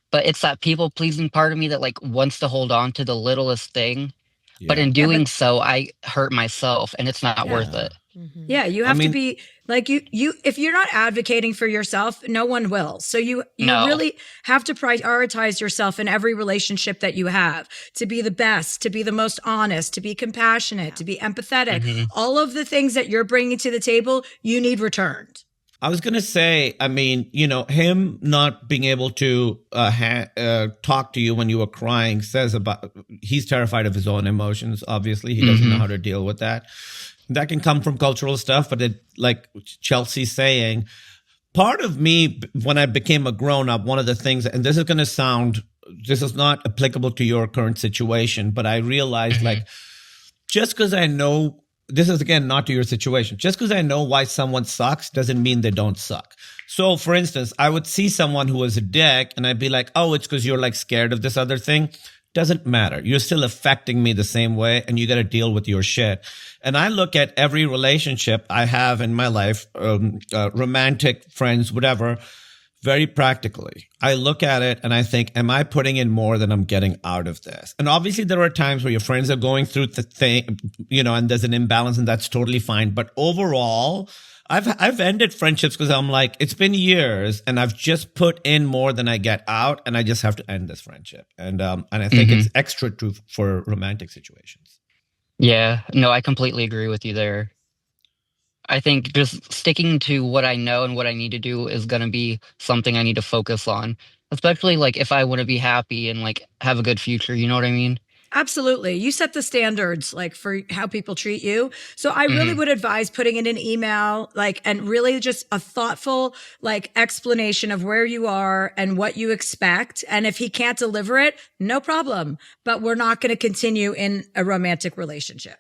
but it's that people pleasing part of me that like wants to hold on to the littlest thing, but in doing so, I hurt myself, and it's not worth it. Yeah, you have to be like you. If you're not advocating for yourself, no one will. So you really have to prioritize yourself in every relationship that you have, to be the best, to be the most honest, to be compassionate, to be empathetic. All of the things that you're bringing to the table, you need returned. I was going to say, I mean, him not being able to talk to you when you were crying he's terrified of his own emotions. Obviously, he doesn't know how to deal with that. That can come from cultural stuff, but like Chelsea's saying, part of me, when I became a grown-up, one of the things, and this is not applicable to your current situation, but I realized like, just because I know, this is again, not to your situation, just because I know why someone sucks doesn't mean they don't suck. So for instance, I would see someone who was a dick and I'd be like, oh, it's because you're like scared of this other thing. Doesn't matter. You're still affecting me the same way, and you got to deal with your shit. And I look at every relationship I have in my life, romantic, friends, whatever, very practically. I look at it and I think, am I putting in more than I'm getting out of this? And obviously there are times where your friends are going through the thing, and there's an imbalance, and that's totally fine. But overall, I've ended friendships because I'm like, it's been years and I've just put in more than I get out, and I just have to end this friendship. And I think it's extra true for romantic situations. Yeah, no, I completely agree with you there. I think just sticking to what I know and what I need to do is going to be something I need to focus on, especially like if I want to be happy and like have a good future. You know what I mean? Absolutely. You set the standards like for how people treat you. So I really would advise putting in an email, and really just a thoughtful, explanation of where you are and what you expect. And if he can't deliver it, no problem. But we're not going to continue in a romantic relationship.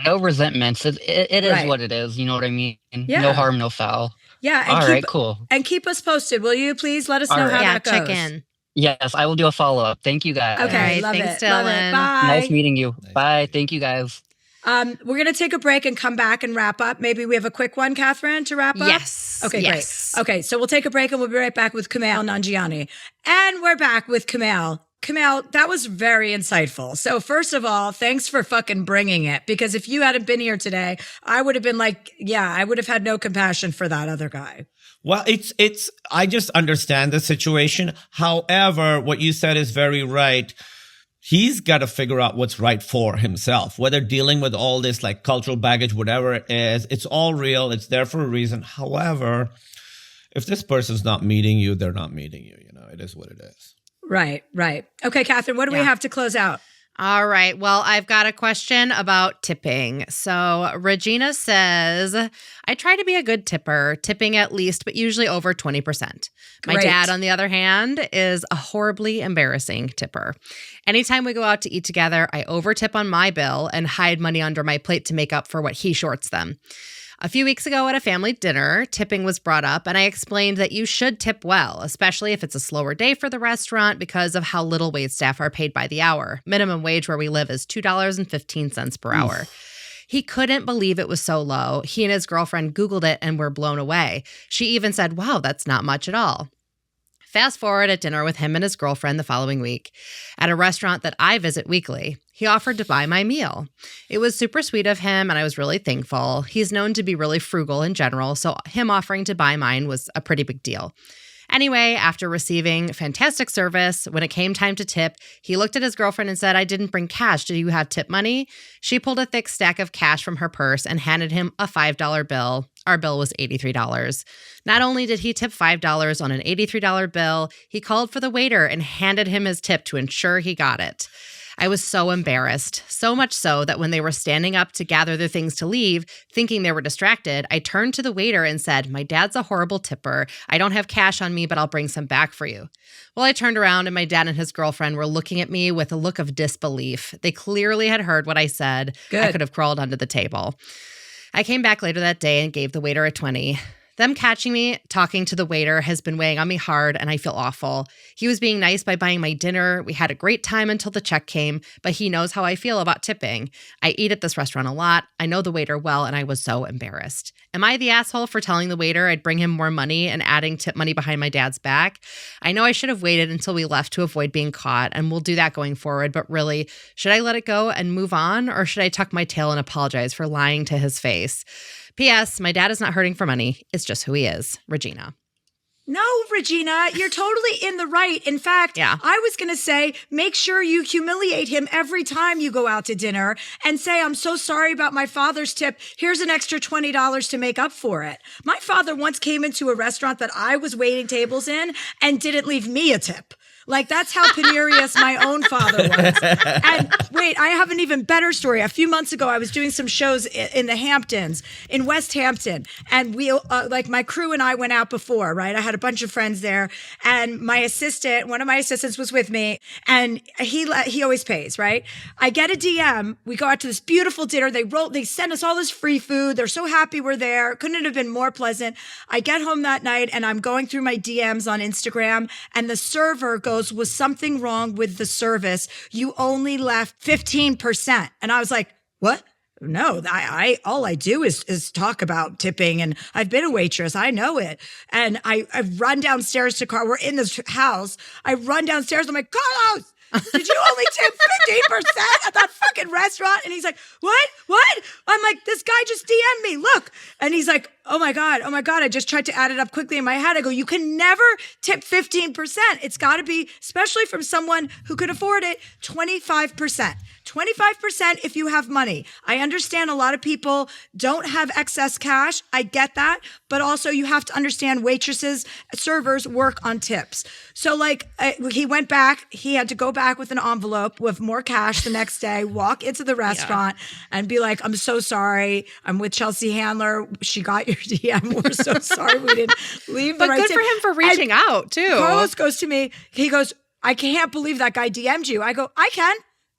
No resentments. It is what it is. You know what I mean? Yeah. No harm, no foul. Yeah. All right, cool. And keep us posted. Will you please let us know how that goes? Check in. Yes, I will do a follow-up. Thank you, guys. Okay, love thanks, it. Love it. Dylan. Bye. Nice meeting you. Bye. Thank you, guys. We're going to take a break and come back and wrap up. Maybe we have a quick one, Catherine, to wrap up? Yes. Okay, yes. great. Okay, so we'll take a break and we'll be right back with Kumail Nanjiani. And we're back with Kumail. Kumail, that was very insightful. So first of all, thanks for fucking bringing it, because if you hadn't been here today, I would have been like, I would have had no compassion for that other guy. Well, I just understand the situation. However, what you said is very right. He's got to figure out what's right for himself, whether dealing with all this cultural baggage, whatever it is, it's all real. It's there for a reason. However, if this person's not meeting you, they're not meeting you. It is what it is. Right. Okay, Catherine, what do we have to close out? All right. Well, I've got a question about tipping. So Regina says, I try to be a good tipper, tipping at least, but usually over 20%. My Great. dad, on the other hand, is a horribly embarrassing tipper. Anytime we go out to eat together, I overtip on my bill and hide money under my plate to make up for what he shorts them. A few weeks ago at a family dinner, tipping was brought up, and I explained that you should tip well, especially if it's a slower day for the restaurant because of how little waitstaff are paid by the hour. Minimum wage where we live is $2.15 per hour. He couldn't believe it was so low. He and his girlfriend Googled it and were blown away. She even said, wow, that's not much at all. Fast forward at dinner with him and his girlfriend the following week at a restaurant that I visit weekly. He offered to buy my meal. It was super sweet of him, and I was really thankful. He's known to be really frugal in general, so him offering to buy mine was a pretty big deal. Anyway, after receiving fantastic service, when it came time to tip, he looked at his girlfriend and said, I didn't bring cash. Do you have tip money? She pulled a thick stack of cash from her purse and handed him a $5 bill. Our bill was $83. Not only did he tip $5 on an $83 bill, he called for the waiter and handed him his tip to ensure he got it. I was so embarrassed, so much so that when they were standing up to gather their things to leave, thinking they were distracted, I turned to the waiter and said, my dad's a horrible tipper. I don't have cash on me, but I'll bring some back for you. Well, I turned around and my dad and his girlfriend were looking at me with a look of disbelief. They clearly had heard what I said. Good. I could have crawled under the table. I came back later that day and gave the waiter a 20. Them catching me talking to the waiter has been weighing on me hard, and I feel awful. He was being nice by buying my dinner. We had a great time until the check came, but he knows how I feel about tipping. I eat at this restaurant a lot. I know the waiter well, and I was so embarrassed. Am I the asshole for telling the waiter I'd bring him more money and adding tip money behind my dad's back? I know I should have waited until we left to avoid being caught, and we'll do that going forward, but really, should I let it go and move on, or should I tuck my tail and apologize for lying to his face? P.S. My dad is not hurting for money. It's just who he is. Regina. No, Regina, you're totally in the right. In fact, Yeah. I was going to say, make sure you humiliate him every time you go out to dinner and say, I'm so sorry about my father's tip. Here's an extra $20 to make up for it. My father once came into a restaurant that I was waiting tables in and didn't leave me a tip. Like, that's how penurious my own father was. And wait, I have an even better story. A few months ago, I was doing some shows in the Hamptons, in West Hampton. And we, like, my crew and I went out before, right? I had a bunch of friends there. And my assistant, one of my assistants was with me. And he always pays, right? I get a DM. We go out to this beautiful dinner. They send us all this free food. They're so happy we're there. Couldn't have been more pleasant. I get home that night and I'm going through my DMs on Instagram. And the server goes, was something wrong with the service? You only left 15%. And I was like, what? No, I all I do is talk about tipping, and I've been a waitress. I know it. And I run downstairs to Carl. We're in this house. I run downstairs. I'm like, Carlos, did you only tip 15% at that fucking restaurant? And he's like, what? I'm like, this guy just DM'd me. Look. And he's like, oh my God. I just tried to add it up quickly in my head. I go, you can never tip 15%. It's got to be, especially from someone who could afford it, 25%. 25% if you have money. I understand a lot of people don't have excess cash. I get that. But also you have to understand waitresses, servers work on tips. So like he went back, he had to go back with an envelope with more cash the next day, walk into the restaurant and be like, I'm so sorry. I'm with Chelsea Handler. She got your DM. We're so sorry we didn't leave the But right good tip. for him for reaching out, too. Carlos goes to me, he goes, I can't believe that guy DM'd you. I go, I can.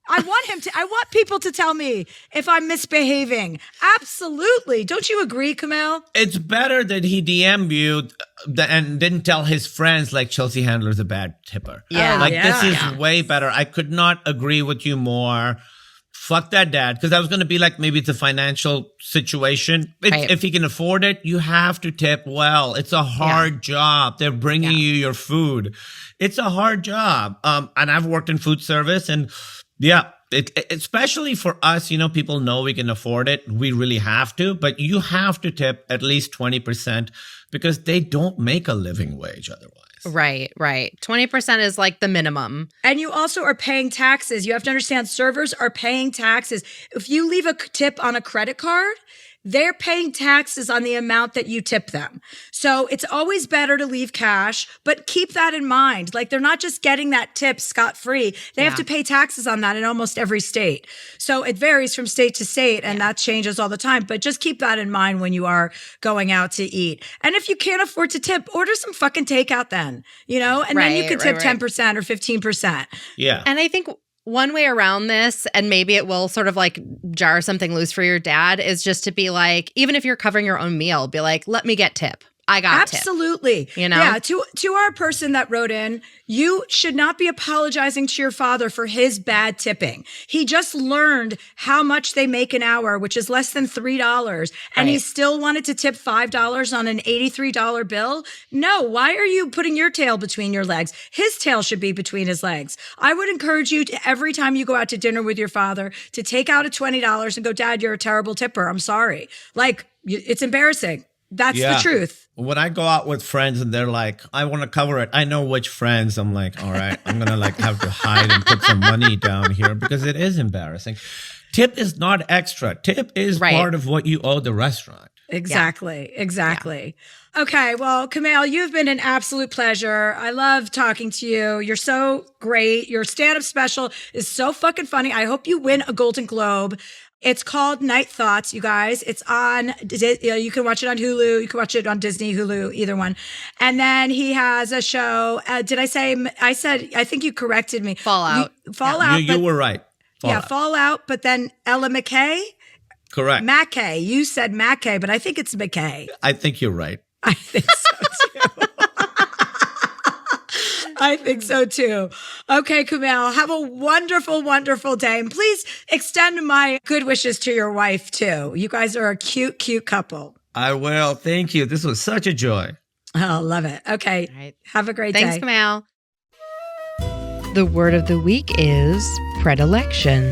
I want people to tell me if I'm misbehaving. Absolutely. Don't you agree, Kumail? It's better that he DM'd you and didn't tell his friends like Chelsea Handler's a bad tipper. Yeah. Like yeah. this is way better. I could not agree with you more. Fuck that dad. Because I was going to be like, maybe it's a financial situation. Right. If he can afford it, you have to tip well. It's a hard job. They're bringing you your food. It's a hard job. And I've worked in food service and yeah, especially for us, people know we can afford it. We really have to, but you have to tip at least 20% because they don't make a living wage otherwise. Right. 20% is like the minimum. And you also are paying taxes. You have to understand servers are paying taxes. If you leave a tip on a credit card, they're paying taxes on the amount that you tip them. So it's always better to leave cash, but keep that in mind. Like they're not just getting that tip scot-free. They have to pay taxes on that in almost every state. So it varies from state to state and that changes all the time. But just keep that in mind when you are going out to eat. And if you can't afford to tip, order some fucking takeout then, and then you can tip 10% or 15%. Yeah. And I think one way around this, and maybe it will sort of like jar something loose for your dad, is just to be like, even if you're covering your own meal, be like, let me get tip. I got tip. Absolutely. Yeah. To our person that wrote in, you should not be apologizing to your father for his bad tipping. He just learned how much they make an hour, which is less than $3. And he still wanted to tip $5 on an $83 bill. No, why are you putting your tail between your legs? His tail should be between his legs. I would encourage you to, every time you go out to dinner with your father, to take out a $20 and go, Dad, you're a terrible tipper. I'm sorry. Like, it's embarrassing. That's the truth. When I go out with friends and they're like, I want to cover it. I know which friends. I'm like, all right, I'm going to like have to hide and put some money down here because it is embarrassing. Tip is not extra. Tip is part of what you owe the restaurant. Exactly. Okay, well, Kumail, you've been an absolute pleasure. I love talking to you. You're so great. Your stand-up special is so fucking funny. I hope you win a Golden Globe. It's called Night Thoughts, you guys. It's on, you can watch it on Hulu. You can watch it on Disney, Hulu, either one. And then he has a show. Did I say, I think you corrected me. Fallout. Fallout. You were right. Fallout. Fallout, but then Ella McKay? Correct. Mackay. You said Mackay, but I think it's McKay. I think you're right. I think so too. I think so too. Okay, Kumail, have a wonderful, wonderful day. And please extend my good wishes to your wife too. You guys are a cute, cute couple. I will. Thank you. This was such a joy. Oh, love it. Okay. All right. Have a great day. Thanks, Kumail. The word of the week is predilection.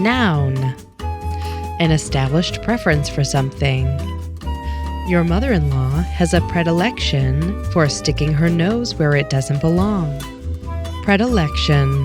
Noun. An established preference for something. Your mother-in-law has a predilection for sticking her nose where it doesn't belong. Predilection.